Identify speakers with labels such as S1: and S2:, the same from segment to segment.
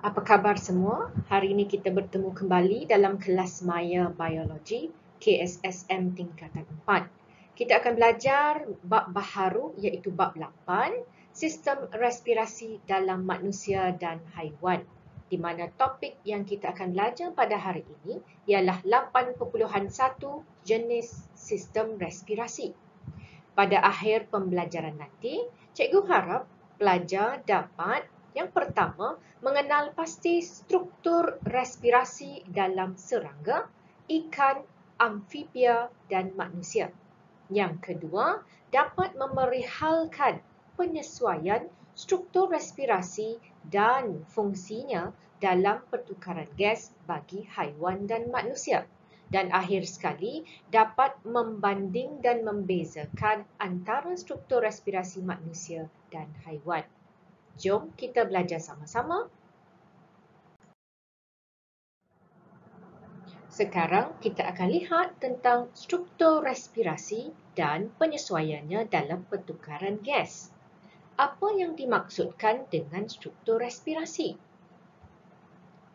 S1: Apa khabar semua? Hari ini kita bertemu kembali dalam kelas Maya Biologi KSSM tingkatan 4. Kita akan belajar bab baharu iaitu bab 8, sistem respirasi dalam manusia dan haiwan. Di mana topik yang kita akan belajar pada hari ini ialah 8.1 jenis sistem respirasi. Pada akhir pembelajaran nanti, cikgu harap pelajar dapat yang pertama, mengenal pasti struktur respirasi dalam serangga, ikan, amfibia dan manusia. Yang kedua, dapat memerihalkan penyesuaian struktur respirasi dan fungsinya dalam pertukaran gas bagi haiwan dan manusia. Dan akhir sekali, dapat membanding dan membezakan antara struktur respirasi manusia dan haiwan. Jom kita belajar sama-sama. Sekarang kita akan lihat tentang struktur respirasi dan penyesuaiannya dalam pertukaran gas. Apa yang dimaksudkan dengan struktur respirasi?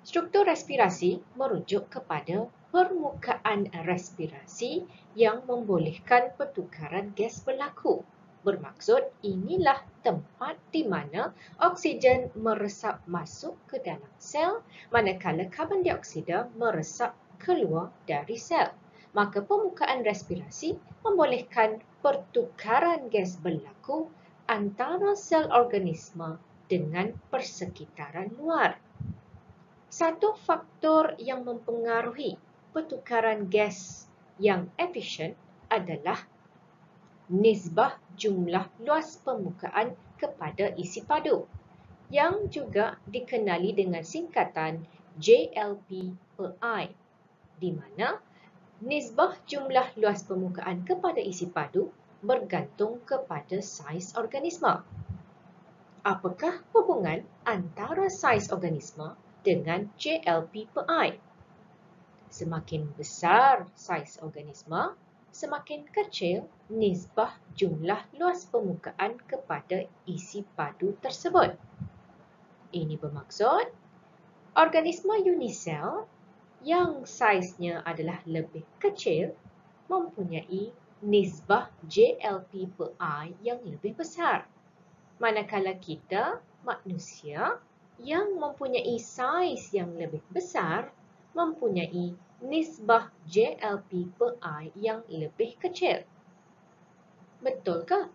S1: Struktur respirasi merujuk kepada permukaan respirasi yang membolehkan pertukaran gas berlaku. Bermaksud inilah tempat di mana oksigen meresap masuk ke dalam sel, manakala karbon dioksida meresap keluar dari sel. Maka permukaan respirasi membolehkan pertukaran gas berlaku antara sel organisma dengan persekitaran luar. Satu faktor yang mempengaruhi pertukaran gas yang efisien adalah nisbah jumlah luas permukaan kepada isi padu yang juga dikenali dengan singkatan JLP/I, di mana nisbah jumlah luas permukaan kepada isi padu bergantung kepada saiz organisma. Apakah hubungan antara saiz organisma dengan JLP/I? Semakin besar saiz organisma, semakin kecil nisbah jumlah luas permukaan kepada isi padu tersebut. Ini bermaksud, organisma unisel yang saiznya adalah lebih kecil mempunyai nisbah JLP/I yang lebih besar. Manakala kita, manusia, yang mempunyai saiz yang lebih besar, mempunyai nisbah JLP/I yang lebih kecil. Betulkah?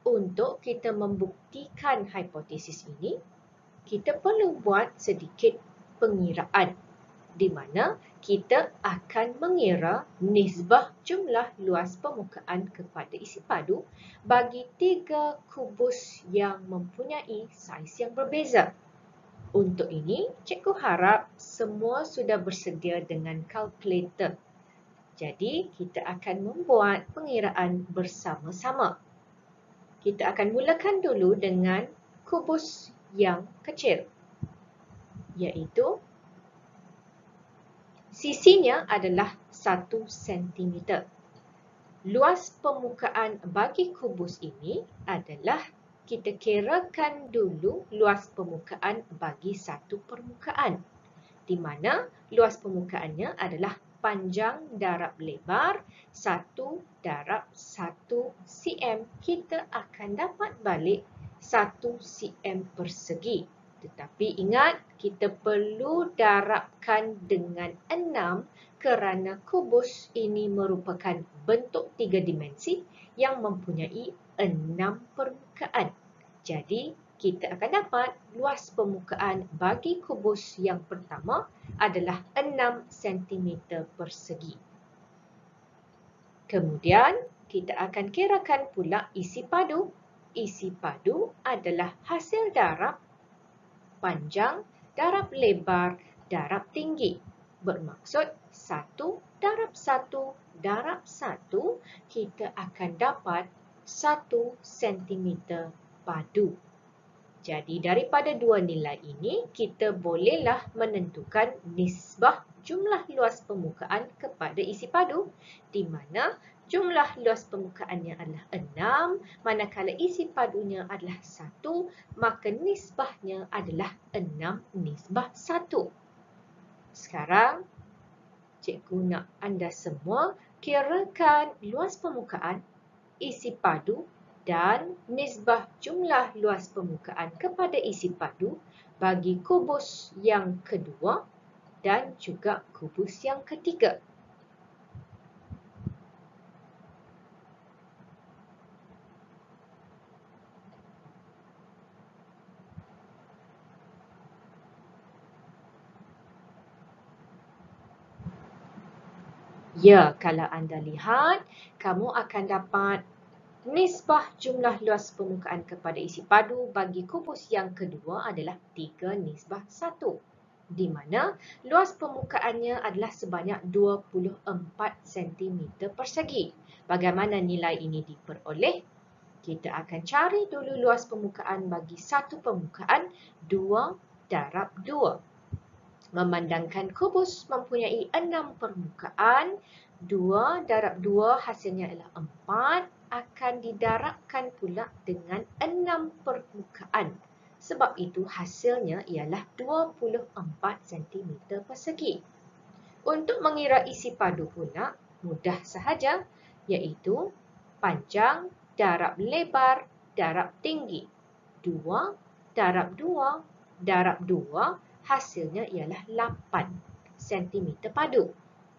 S1: Untuk kita membuktikan hipotesis ini, kita perlu buat sedikit pengiraan, di mana kita akan mengira nisbah jumlah luas permukaan kepada isi padu bagi 3 kubus yang mempunyai saiz yang berbeza. Untuk ini, cikgu harap semua sudah bersedia dengan kalkulator. Jadi, kita akan membuat pengiraan bersama-sama. Kita akan mulakan dulu dengan kubus yang kecil, iaitu sisinya adalah 1 cm. Luas permukaan bagi kubus ini adalah kita kirakan dulu luas permukaan bagi satu permukaan, di mana luas permukaannya adalah panjang darab lebar 1 darab 1 cm. Kita akan dapat balik 1 cm persegi. Tetapi ingat, kita perlu darabkan dengan 6 kerana kubus ini merupakan bentuk 3 dimensi yang mempunyai 6 permukaan. Jadi, kita akan dapat luas permukaan bagi kubus yang pertama adalah 6 cm persegi. Kemudian, kita akan kirakan pula isi padu. Isi padu adalah hasil darab panjang darab lebar darab tinggi. Bermaksud 1 darab 1 darab 1, kita akan dapat 1 cm padu. Jadi daripada dua nilai ini, kita bolehlah menentukan nisbah jumlah luas permukaan kepada isi padu, di mana Jumlah luas permukaannya adalah 6, manakala isi padunya adalah 1, maka nisbahnya adalah 6:1. Sekarang, cikgu nak anda semua kirakan luas permukaan, isi padu dan nisbah jumlah luas permukaan kepada isi padu bagi kubus yang kedua dan juga kubus yang ketiga. Ya, kalau anda lihat, kamu akan dapat nisbah jumlah luas permukaan kepada isi padu bagi kubus yang kedua adalah 3:1, di mana luas permukaannya adalah sebanyak 24 cm persegi. Bagaimana nilai ini diperoleh? Kita akan cari dulu luas permukaan bagi satu permukaan 2/2. Memandangkan kubus mempunyai 6 permukaan, 2/2 hasilnya adalah 4, akan didarabkan pula dengan 6 permukaan. Sebab itu hasilnya ialah 24 cm persegi. Untuk mengira isi padu pula, mudah sahaja, iaitu panjang darab lebar darab tinggi. 2/2 hasilnya ialah 8 cm padu.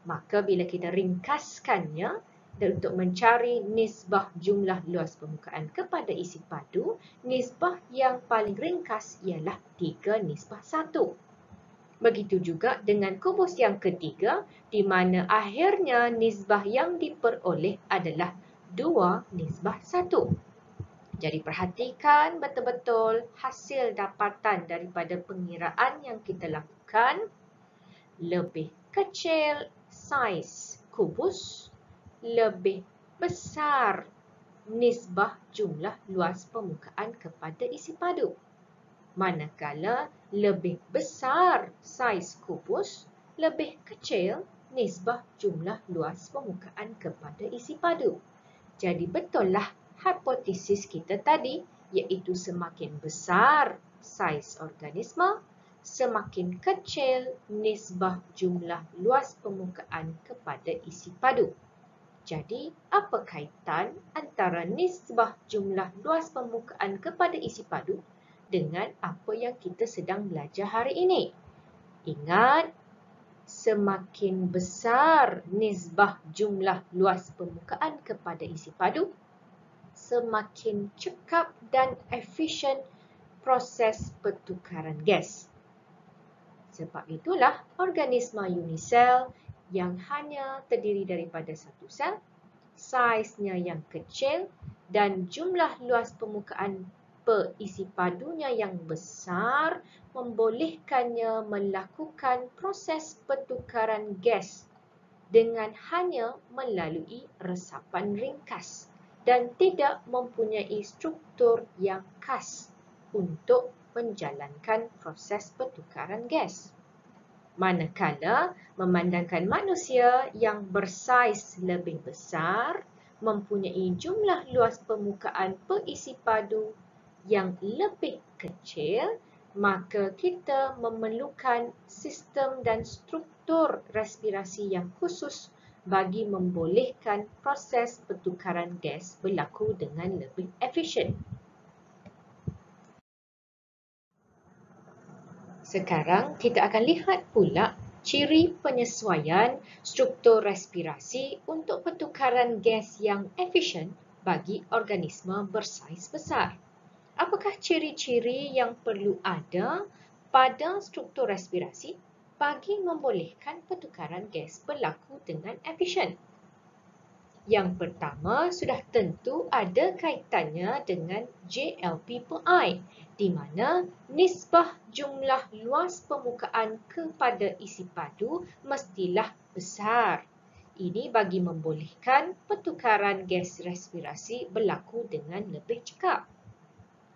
S1: Maka bila kita ringkaskannya dan untuk mencari nisbah jumlah luas permukaan kepada isi padu, nisbah yang paling ringkas ialah 3:1. Begitu juga dengan kubus yang ketiga, di mana akhirnya nisbah yang diperoleh adalah 2:1. Jadi perhatikan betul-betul hasil dapatan daripada pengiraan yang kita lakukan. Lebih kecil saiz kubus, lebih besar nisbah jumlah luas permukaan kepada isi padu. Manakala lebih besar saiz kubus, lebih kecil nisbah jumlah luas permukaan kepada isi padu. Jadi betullah hipotesis kita tadi, iaitu semakin besar saiz organisme, semakin kecil nisbah jumlah luas permukaan kepada isi padu. Jadi, apa kaitan antara nisbah jumlah luas permukaan kepada isi padu dengan apa yang kita sedang belajar hari ini? Ingat, semakin besar nisbah jumlah luas permukaan kepada isi padu, semakin cekap dan efisien proses pertukaran gas. Sebab itulah organisma unisel yang hanya terdiri daripada satu sel, saiznya yang kecil dan jumlah luas permukaan isi padunya yang besar membolehkannya melakukan proses pertukaran gas dengan hanya melalui resapan ringkas dan tidak mempunyai struktur yang khas untuk menjalankan proses pertukaran gas. Manakala memandangkan manusia yang bersaiz lebih besar, mempunyai jumlah luas permukaan isi padu yang lebih kecil, maka kita memerlukan sistem dan struktur respirasi yang khusus bagi membolehkan proses pertukaran gas berlaku dengan lebih efisien. Sekarang kita akan lihat pula ciri penyesuaian struktur respirasi untuk pertukaran gas yang efisien bagi organisma bersaiz besar. Apakah ciri-ciri yang perlu ada pada struktur respirasi bagi membolehkan pertukaran gas berlaku dengan efisien? Yang pertama sudah tentu ada kaitannya dengan JLP/I, di mana nisbah jumlah luas permukaan kepada isi padu mestilah besar. Ini bagi membolehkan pertukaran gas respirasi berlaku dengan lebih cekap.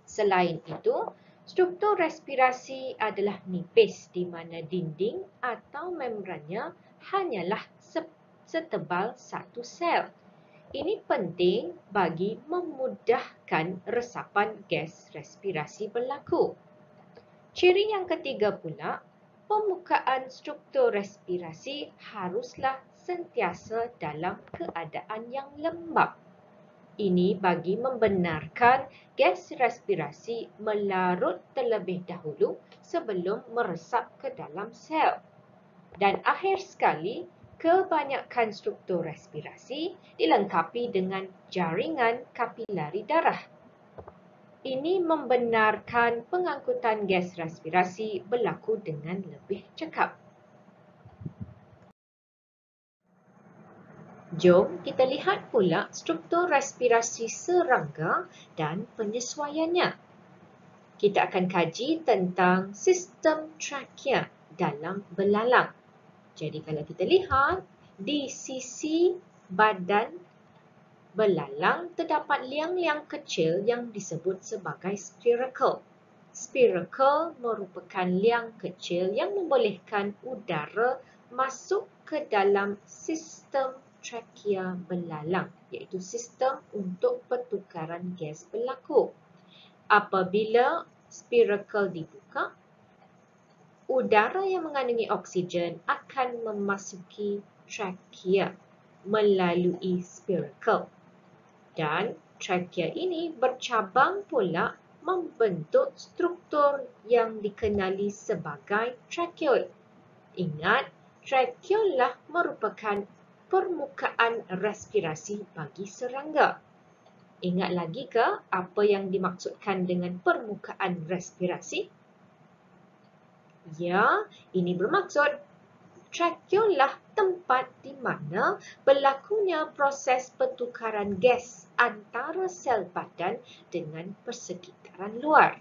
S1: Selain itu, struktur respirasi adalah nipis di mana dinding atau membrannya hanyalah setebal satu sel. Ini penting bagi memudahkan resapan gas respirasi berlaku. Ciri yang ketiga pula, pembukaan struktur respirasi haruslah sentiasa dalam keadaan yang lembab. Ini bagi membenarkan gas respirasi melarut terlebih dahulu sebelum meresap ke dalam sel. Dan akhir sekali, kebanyakan struktur respirasi dilengkapi dengan jaringan kapilari darah. Ini membenarkan pengangkutan gas respirasi berlaku dengan lebih cekap. Jom kita lihat pula struktur respirasi serangga dan penyesuaiannya. Kita akan kaji tentang sistem trakea dalam belalang. Jadi kalau kita lihat, di sisi badan belalang terdapat liang-liang kecil yang disebut sebagai spiracle. Spiracle merupakan liang kecil yang membolehkan udara masuk ke dalam sistem trakea belalang, iaitu sistem untuk pertukaran gas berlaku. Apabila spiracle dibuka, udara yang mengandungi oksigen akan memasuki trakea melalui spiracle. Dan trakea ini bercabang pula membentuk struktur yang dikenali sebagai tracheole. Ingat, tracheole lah merupakan permukaan respirasi bagi serangga. Ingat lagi ke apa yang dimaksudkan dengan permukaan respirasi? Ya, ini bermaksud tracheole lah tempat di mana berlakunya proses pertukaran gas antara sel badan dengan persekitaran luar.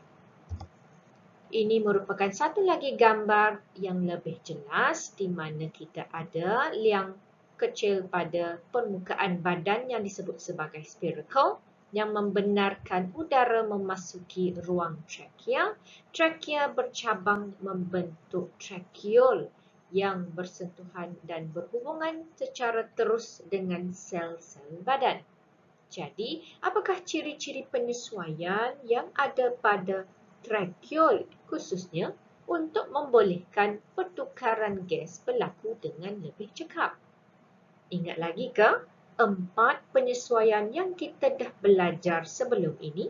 S1: Ini merupakan satu lagi gambar yang lebih jelas di mana kita ada liang kecil pada permukaan badan yang disebut sebagai spiracle yang membenarkan udara memasuki ruang trakea. Trakea bercabang membentuk tracheole yang bersentuhan dan berhubungan secara terus dengan sel-sel badan. Jadi, apakah ciri-ciri penyesuaian yang ada pada tracheole khususnya untuk membolehkan pertukaran gas berlaku dengan lebih cekap? Ingat lagi ke 4 penyesuaian yang kita dah belajar sebelum ini?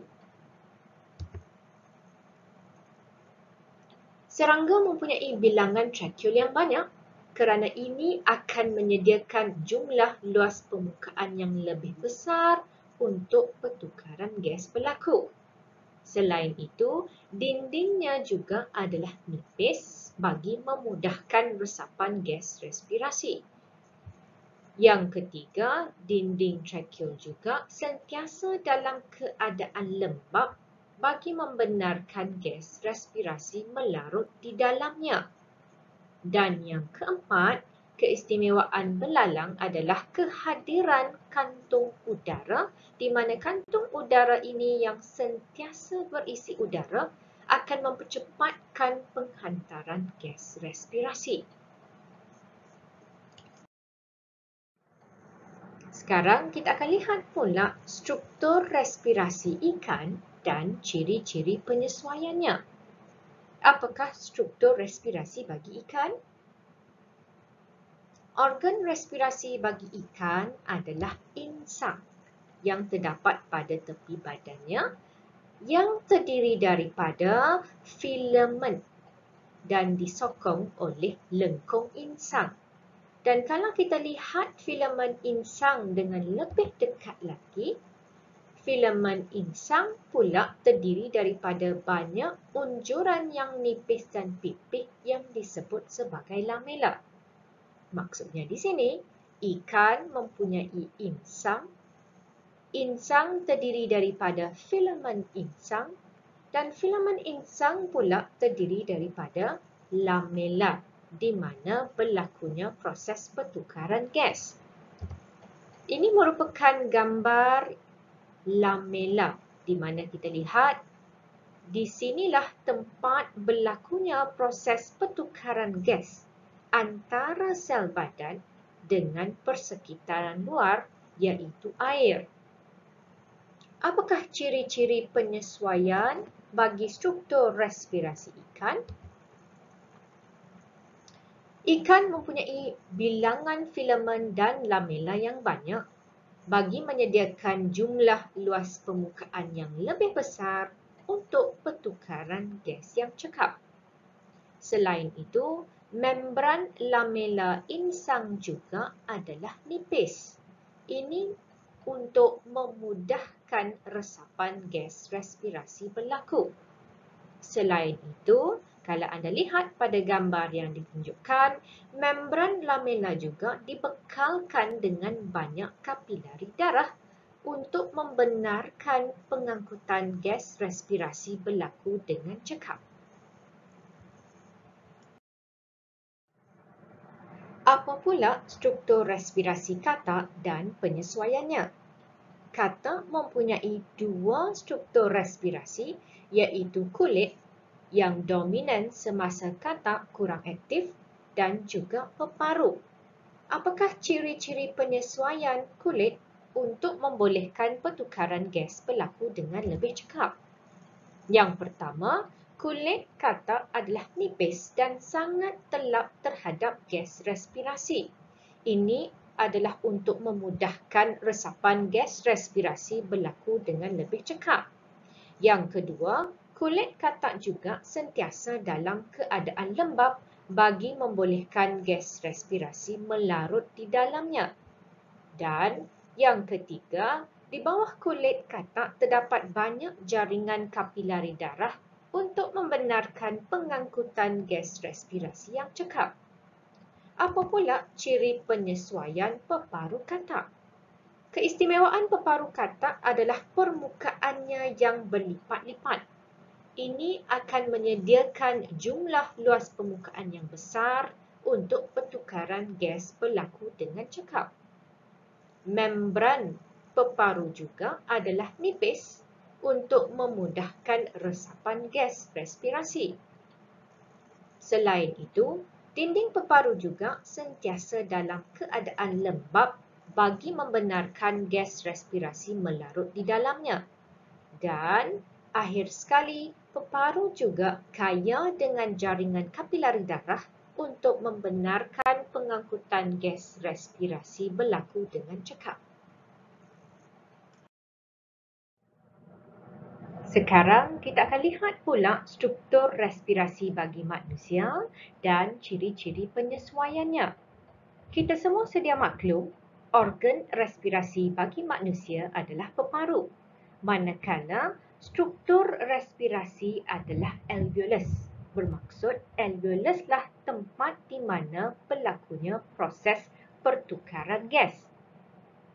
S1: Serangga mempunyai bilangan tracheole yang banyak kerana ini akan menyediakan jumlah luas permukaan yang lebih besar untuk pertukaran gas berlaku. Selain itu, dindingnya juga adalah nipis bagi memudahkan resapan gas respirasi. Yang ketiga, dinding tracheole juga sentiasa dalam keadaan lembab bagi membenarkan gas respirasi melarut di dalamnya. Dan yang keempat, keistimewaan belalang adalah kehadiran kantung udara di mana kantung udara ini yang sentiasa berisi udara akan mempercepatkan penghantaran gas respirasi. Sekarang kita akan lihat pula struktur respirasi ikan dan ciri-ciri penyesuaiannya. Apakah struktur respirasi bagi ikan? Organ respirasi bagi ikan adalah insang yang terdapat pada tepi badannya yang terdiri daripada filamen dan disokong oleh lengkung insang. Dan kalau kita lihat filamen insang dengan lebih dekat lagi, filamen insang pula terdiri daripada banyak unjuran yang nipis dan pipih yang disebut sebagai lamela. Maksudnya di sini, ikan mempunyai insang. Insang terdiri daripada filamen insang dan filamen insang pula terdiri daripada lamela di mana berlakunya proses pertukaran gas. Ini merupakan gambar lamela di mana kita lihat di sinilah tempat berlakunya proses pertukaran gas antara sel badan dengan persekitaran luar iaitu air. Apakah ciri-ciri penyesuaian bagi struktur respirasi ikan? Ikan mempunyai bilangan filamen dan lamela yang banyak bagi menyediakan jumlah luas permukaan yang lebih besar untuk pertukaran gas yang cekap. Selain itu, membran lamela insang juga adalah nipis. Ini untuk memudahkan resapan gas respirasi berlaku. Selain itu, kalau anda lihat pada gambar yang ditunjukkan, membran lamela juga dibekalkan dengan banyak kapilari darah untuk membenarkan pengangkutan gas respirasi berlaku dengan cekap. Apa pula struktur respirasi katak dan penyesuaiannya? Katak mempunyai dua struktur respirasi, iaitu kulit yang dominan semasa katak kurang aktif dan juga peparu. Apakah ciri-ciri penyesuaian kulit untuk membolehkan pertukaran gas berlaku dengan lebih cekap? Yang pertama, kulit katak adalah nipis dan sangat telap terhadap gas respirasi. Ini adalah untuk memudahkan resapan gas respirasi berlaku dengan lebih cekap. Yang kedua, kulit katak juga sentiasa dalam keadaan lembap bagi membolehkan gas respirasi melarut di dalamnya. Dan yang ketiga, di bawah kulit katak terdapat banyak jaringan kapilari darah untuk membenarkan pengangkutan gas respirasi yang cekap. Apa pula ciri penyesuaian peparu katak? Keistimewaan peparu katak adalah permukaannya yang berlipat-lipat. Ini akan menyediakan jumlah luas permukaan yang besar untuk pertukaran gas berlaku dengan cekap. Membran peparu juga adalah nipis untuk memudahkan resapan gas respirasi. Selain itu, dinding peparu juga sentiasa dalam keadaan lembap bagi membenarkan gas respirasi melarut di dalamnya. Dan akhir sekali, peparu juga kaya dengan jaringan kapilari darah untuk membenarkan pengangkutan gas respirasi berlaku dengan cekap. Sekarang kita akan lihat pula struktur respirasi bagi manusia dan ciri-ciri penyesuaiannya. Kita semua sedia maklum, organ respirasi bagi manusia adalah peparu, manakala struktur respirasi adalah alveolus. Bermaksud alveoluslah tempat di mana berlakunya proses pertukaran gas.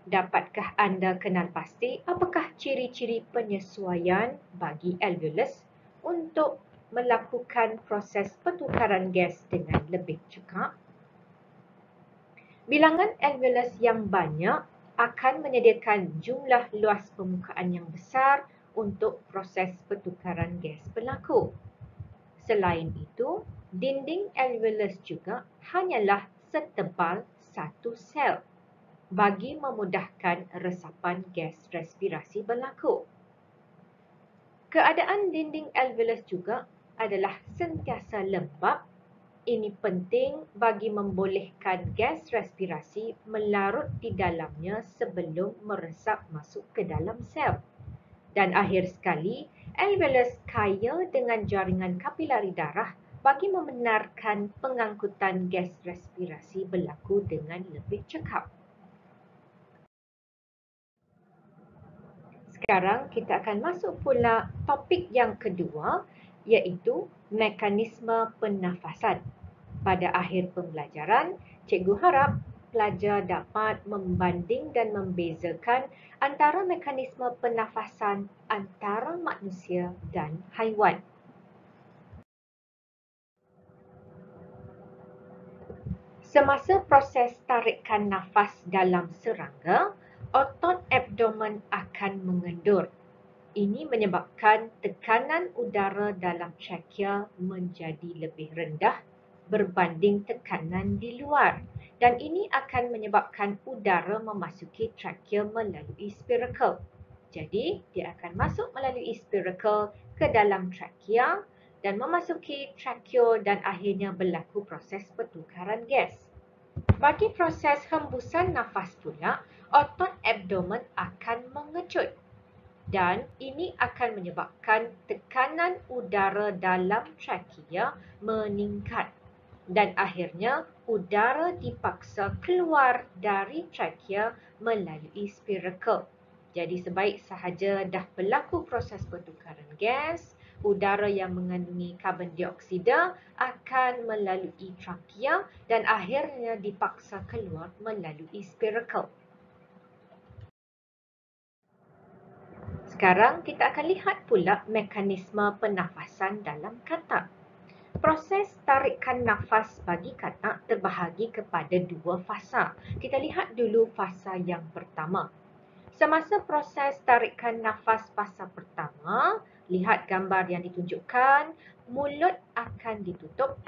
S1: Dapatkah anda kenal pasti apakah ciri-ciri penyesuaian bagi alveolus untuk melakukan proses pertukaran gas dengan lebih cekap? Bilangan alveolus yang banyak akan menyediakan jumlah luas permukaan yang besar untuk proses pertukaran gas berlaku. Selain itu, dinding alveolus juga hanyalah setebal satu sel bagi memudahkan resapan gas respirasi berlaku. Keadaan dinding alveolus juga adalah sentiasa lembap. Ini penting bagi membolehkan gas respirasi melarut di dalamnya sebelum meresap masuk ke dalam sel. Dan akhir sekali, alveolus kaya dengan jaringan kapilari darah bagi membenarkan pengangkutan gas respirasi berlaku dengan lebih cekap. Sekarang kita akan masuk pula topik yang kedua, iaitu mekanisme pernafasan. Pada akhir pembelajaran, cikgu harap pelajar dapat membanding dan membezakan antara mekanisme pernafasan antara manusia dan haiwan. Semasa proses tarikan nafas dalam serangga, otot abdomen akan mengendur. Ini menyebabkan tekanan udara dalam trakea menjadi lebih rendah berbanding tekanan di luar. Dan ini akan menyebabkan udara memasuki trakea melalui spirakel. Jadi, dia akan masuk melalui spirakel ke dalam trakea dan memasuki trakeo dan akhirnya berlaku proses pertukaran gas. Bagi proses hembusan nafas pula, otot abdomen akan mengecut dan ini akan menyebabkan tekanan udara dalam trakea meningkat dan akhirnya udara dipaksa keluar dari trakea melalui spirakel. Jadi sebaik sahaja dah berlaku proses pertukaran gas, udara yang mengandungi karbon dioksida akan melalui trakea dan akhirnya dipaksa keluar melalui spirakel. Sekarang kita akan lihat pula mekanisme pernafasan dalam katak. Proses tarikan nafas bagi katak terbahagi kepada dua fasa. Kita lihat dulu fasa yang pertama. Semasa proses tarikan nafas fasa pertama, lihat gambar yang ditunjukkan, mulut akan ditutup,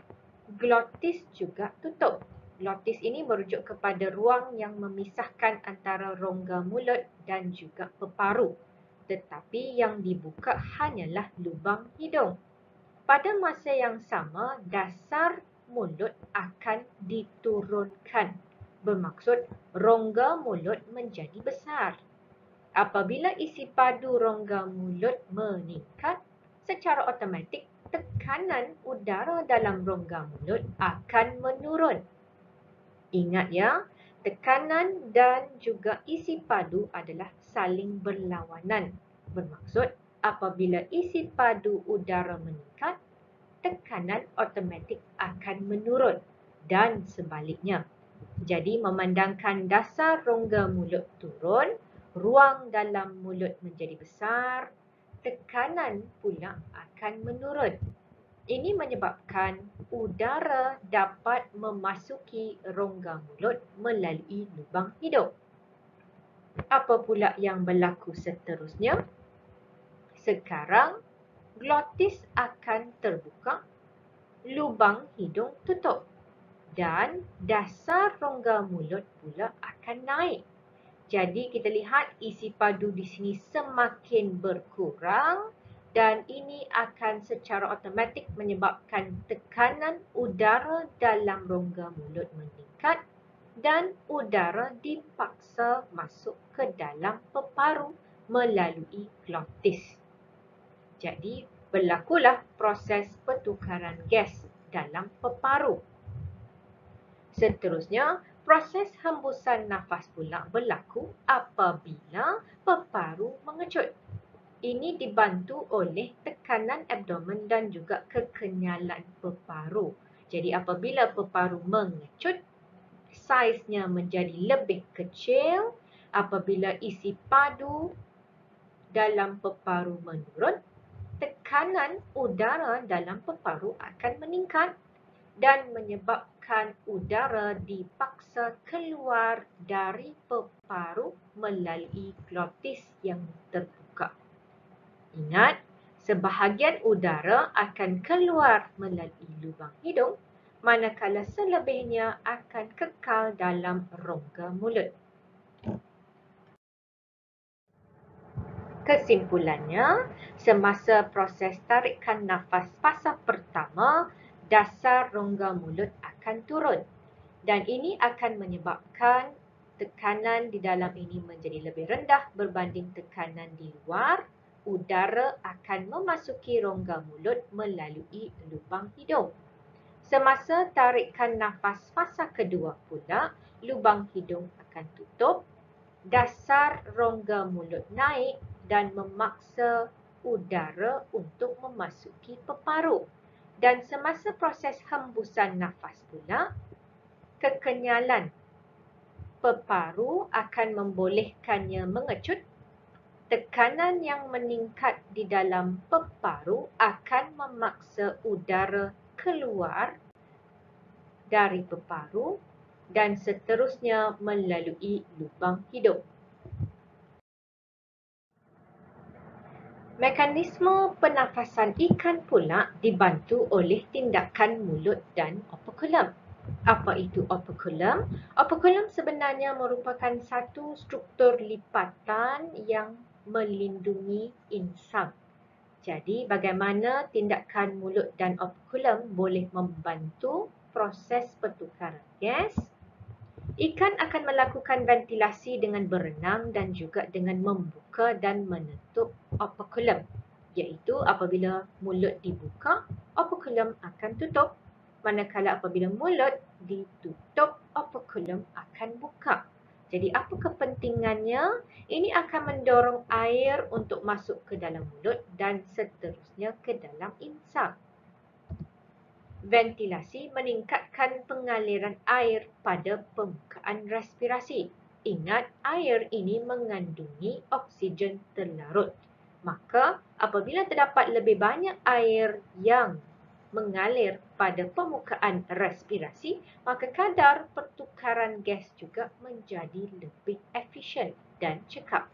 S1: glotis juga tutup. Glotis ini merujuk kepada ruang yang memisahkan antara rongga mulut dan juga peparu. Tetapi yang dibuka hanyalah lubang hidung. Pada masa yang sama, dasar mulut akan diturunkan. Bermaksud, rongga mulut menjadi besar. Apabila isi padu rongga mulut meningkat, secara automatik tekanan udara dalam rongga mulut akan menurun. Ingat ya, tekanan dan juga isi padu adalah saling berlawanan. Bermaksud, apabila isi padu udara meningkat, tekanan automatik akan menurun dan sebaliknya. Jadi memandangkan dasar rongga mulut turun, ruang dalam mulut menjadi besar, tekanan pula akan menurun. Ini menyebabkan udara dapat memasuki rongga mulut melalui lubang hidung. Apa pula yang berlaku seterusnya? Sekarang, glotis akan terbuka, lubang hidung tutup dan dasar rongga mulut pula akan naik. Jadi kita lihat isi padu di sini semakin berkurang dan ini akan secara automatik menyebabkan tekanan udara dalam rongga mulut meningkat dan udara dipaksa masuk ke dalam peparu melalui glotis. Jadi berlakulah proses pertukaran gas dalam peparu. Seterusnya, proses hembusan nafas pula berlaku apabila peparu mengecut. Ini dibantu oleh tekanan abdomen dan juga kekenyalan peparu. Jadi apabila peparu mengecut, saiznya menjadi lebih kecil. Apabila isi padu dalam peparu menurun, tekanan udara dalam peparu akan meningkat dan menyebabkan udara dipaksa keluar dari peparu melalui glotis yang terbuka. Ingat, sebahagian udara akan keluar melalui lubang hidung, manakala selebihnya akan kekal dalam rongga mulut. Kesimpulannya, semasa proses tarikan nafas fasa pertama, dasar rongga mulut akan turun dan ini akan menyebabkan tekanan di dalam ini menjadi lebih rendah berbanding tekanan di luar. Udara akan memasuki rongga mulut melalui lubang hidung. Semasa tarikan nafas fasa kedua pula, lubang hidung akan tutup, dasar rongga mulut naik dan memaksa udara untuk memasuki peparu. Dan semasa proses hembusan nafas pula, kekenyalan peparu akan membolehkannya mengecut. Tekanan yang meningkat di dalam peparu akan memaksa udara keluar dari peparu dan seterusnya melalui lubang hidung. Mekanisme pernafasan ikan pula dibantu oleh tindakan mulut dan operculum. Apa itu operculum? Operculum sebenarnya merupakan satu struktur lipatan yang melindungi insang. Jadi, bagaimana tindakan mulut dan operculum boleh membantu proses pertukaran gas? Ikan akan melakukan ventilasi dengan berenang dan juga dengan membuka dan menutup operculum. Iaitu apabila mulut dibuka, operculum akan tutup. Manakala apabila mulut ditutup, operculum akan buka. Jadi apa kepentingannya? Ini akan mendorong air untuk masuk ke dalam mulut dan seterusnya ke dalam insang. Ventilasi meningkatkan pengaliran air pada permukaan respirasi. Ingat, air ini mengandungi oksigen terlarut. Maka, apabila terdapat lebih banyak air yang mengalir pada permukaan respirasi, maka kadar pertukaran gas juga menjadi lebih efisien dan cekap.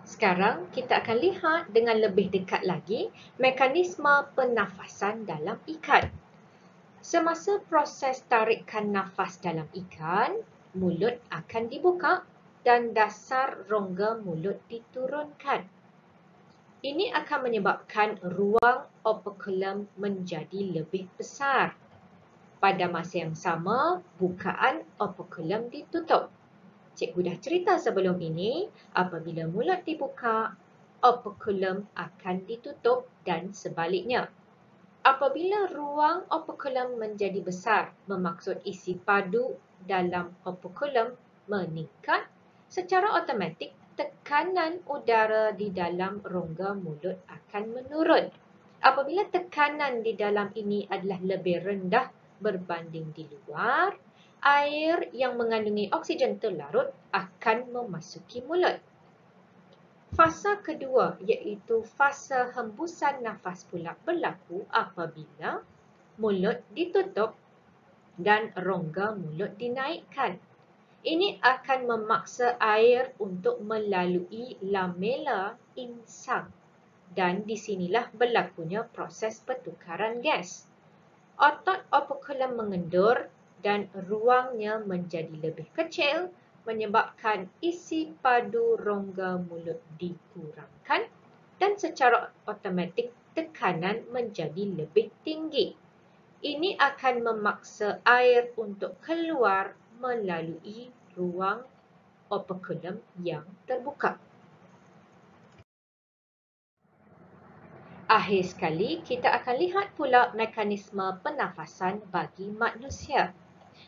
S1: Sekarang kita akan lihat dengan lebih dekat lagi mekanisme pernafasan dalam ikan. Semasa proses tarikan nafas dalam ikan, mulut akan dibuka dan dasar rongga mulut diturunkan. Ini akan menyebabkan ruang operculum menjadi lebih besar. Pada masa yang sama, bukaan operculum ditutup. Cikgu dah cerita sebelum ini, apabila mulut dibuka, operculum akan ditutup dan sebaliknya. Apabila ruang operculum menjadi besar, bermaksud isi padu dalam operculum meningkat, secara automatik tekanan udara di dalam rongga mulut akan menurun. Apabila tekanan di dalam ini adalah lebih rendah berbanding di luar, air yang mengandungi oksigen terlarut akan memasuki mulut. Fasa kedua iaitu fasa hembusan nafas pula berlaku apabila mulut ditutup dan rongga mulut dinaikkan. Ini akan memaksa air untuk melalui lamela insang dan disinilah berlakunya proses pertukaran gas. Otot operculum mengendur dan ruangnya menjadi lebih kecil menyebabkan isi padu rongga mulut dikurangkan dan secara automatik tekanan menjadi lebih tinggi. Ini akan memaksa air untuk keluar melalui ruang operculum yang terbuka. Akhir sekali, kita akan lihat pula mekanisme pernafasan bagi manusia.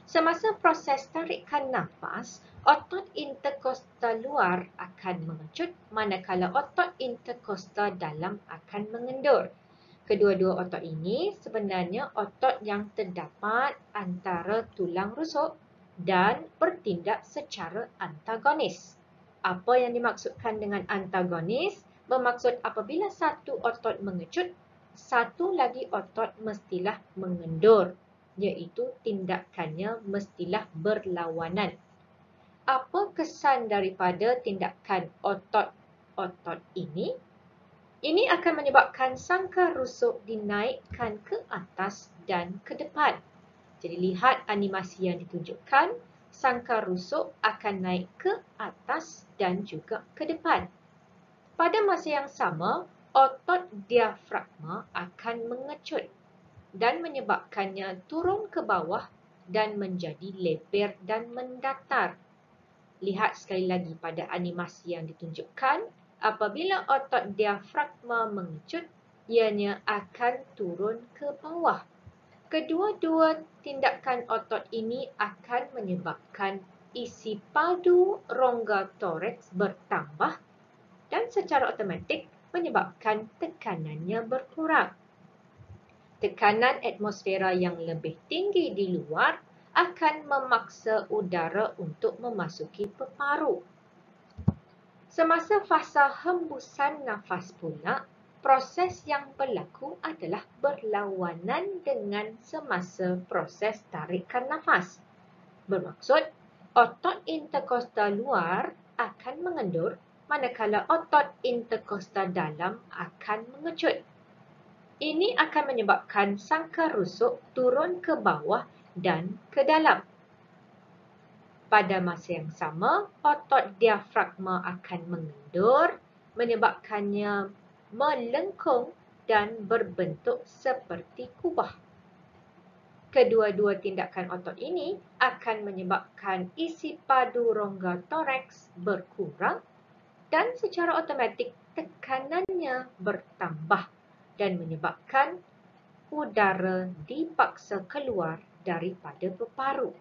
S1: Semasa proses tarikan nafas, otot interkostal luar akan mengecut manakala otot interkostal dalam akan mengendur. Kedua-dua otot ini sebenarnya otot yang terdapat antara tulang rusuk dan bertindak secara antagonis. Apa yang dimaksudkan dengan antagonis? Bermaksud apabila satu otot mengecut, satu lagi otot mestilah mengendur, iaitu tindakannya mestilah berlawanan. Apa kesan daripada tindakan otot-otot ini? Ini akan menyebabkan sangkar rusuk dinaikkan ke atas dan ke depan. Jadi lihat animasi yang ditunjukkan, sangkar rusuk akan naik ke atas dan juga ke depan. Pada masa yang sama, otot diafragma akan mengecut dan menyebabkannya turun ke bawah dan menjadi lebar dan mendatar. Lihat sekali lagi pada animasi yang ditunjukkan, apabila otot diafragma mengecut, ianya akan turun ke bawah. Kedua-dua tindakan otot ini akan menyebabkan isi padu rongga toraks bertambah dan secara automatik menyebabkan tekanannya berkurang. Tekanan atmosfera yang lebih tinggi di luar akan memaksa udara untuk memasuki peparu. Semasa fasa hembusan nafas pula, proses yang berlaku adalah berlawanan dengan semasa proses tarikan nafas. Bermaksud, otot interkostal luar akan mengendur manakala otot interkostal dalam akan mengecut. Ini akan menyebabkan sangkar rusuk turun ke bawah dan ke dalam. Pada masa yang sama, otot diafragma akan mengendur, menyebabkannya melengkung dan berbentuk seperti kubah. Kedua-dua tindakan otot ini akan menyebabkan isi padu rongga toraks berkurang dan secara automatik tekanannya bertambah dan menyebabkan udara dipaksa keluar daripada peparu.